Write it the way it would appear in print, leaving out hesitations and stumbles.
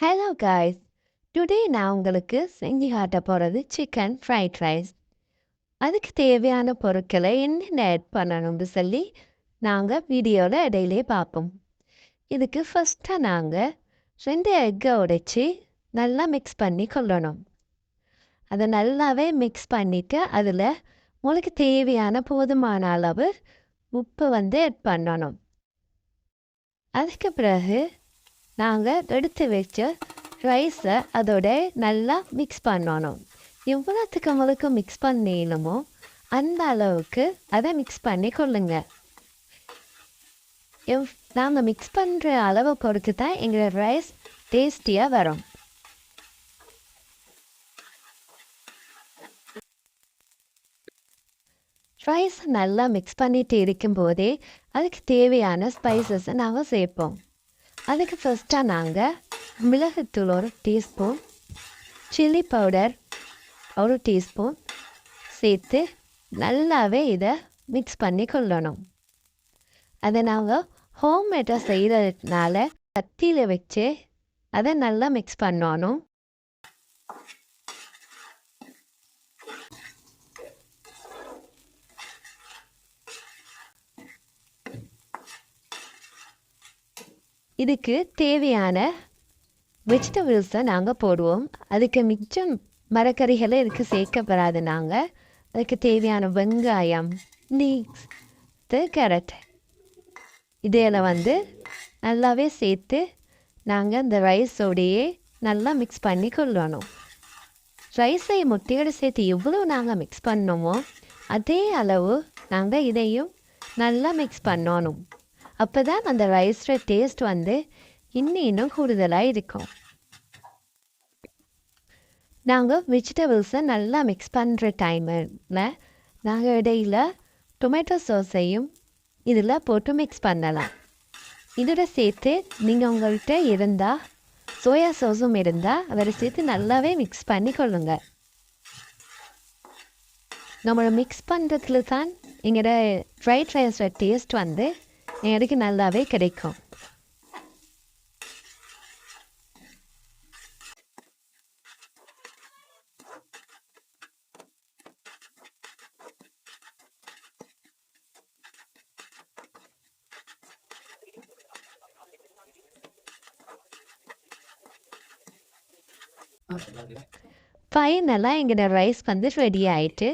Hello guys, today நான் உங்களுக்கு செஞ்சு காட்ட போகிறது சிக்கன் ஃப்ரைட் ரைஸ். அதுக்கு தேவையான பொருட்களை என்னென்ன ஆட் பண்ணணும்னு சொல்லி நாங்கள் வீடியோவில் இடையிலே பார்ப்போம். இதுக்கு ஃபஸ்ட்டாக நாங்கள் 2 எக்கை உடைச்சி நல்லா மிக்ஸ் பண்ணி கொள்ளணும். அதை நல்லாவே மிக்ஸ் பண்ணிவிட்டு அதில் உங்களுக்கு தேவையான போதுமான அளவு உப்பு ஆட் பண்ணணும். அதுக்கு பிறகு நாங்கள் எடுத்து வச்ச ரைஸை அதோட நல்லா மிக்ஸ் பண்ணணும். எவ்வளோத்துக்கு உங்களுக்கு மிக்ஸ் பண்ணிடணுமோ அந்த அளவுக்கு அதை மிக்ஸ் பண்ணி கொள்ளுங்க. நாங்கள் மிக்ஸ் பண்ணுற அளவை பொறுத்து தான் எங்கள் ரைஸ் டேஸ்டியாக வரும். ரைஸ் நல்லா மிக்ஸ் பண்ணிட்டு இருக்கும்போதே அதுக்கு தேவையான ஸ்பைசஸை நாங்கள் சேர்ப்போம். அதுக்கு ஃபஸ்ட்டாக நாங்கள் மிளகுத்தூள் 1 டீஸ்பூன், சில்லி பவுடர் 1 டீஸ்பூன் சேர்த்து நல்லாவே இதை மிக்ஸ் பண்ணி கொள்ளணும். அதை நாங்கள் ஹோம்மேடாக செய்கிறதுனால கத்தியில் வச்சு அதை நல்லா மிக்ஸ் பண்ணணும். இதுக்கு தேவையான வெஜிடபிள்ஸை நாங்கள் போடுவோம். அதுக்கு மிச்சம் மரக்கறிகளை இதுக்கு சேர்க்கப்படாது. நாங்கள் அதுக்கு தேவையான வெங்காயம், லீக்ஸ், கேரட் இதில் நல்லாவே சேர்த்து நாங்கள் இந்த ரைஸோடையே நல்லா மிக்ஸ் பண்ணி கொள்ளணும். ரைஸை முட்டையோடு சேர்த்து எவ்வளோ நாங்கள் மிக்ஸ் பண்ணோமோ அதே அளவு நாங்கள் இதையும் நல்லா மிக்ஸ் பண்ணணும். அப்போ தான் அந்த ரைஸோட டேஸ்ட் இன்னும் கூடுதலாக இருக்கும். நாங்கள் வெஜிடபிள்ஸை நல்லா மிக்ஸ் பண்ணுற டைமில் நாங்கள் இடையில் டொமேட்டோ சாஸையும் இதில் போட்டு மிக்ஸ் பண்ணலாம். இதோட சேர்த்து நீங்கள் உங்கள்கிட்ட இருந்தால் சோயா சாஸும் இருந்தால் அதை சேர்த்து நல்லாவே மிக்ஸ் பண்ணி கொள்ளுங்க. நம்மளை மிக்ஸ் பண்ணுறதுல தான் எங்களோட ஃப்ரைட் ரைஸோட டேஸ்ட் எனக்கு நல்லாவே கிடைக்கும். ஃபைனலாக எங்களோட ரைஸ் ரெடி ஆகிட்டு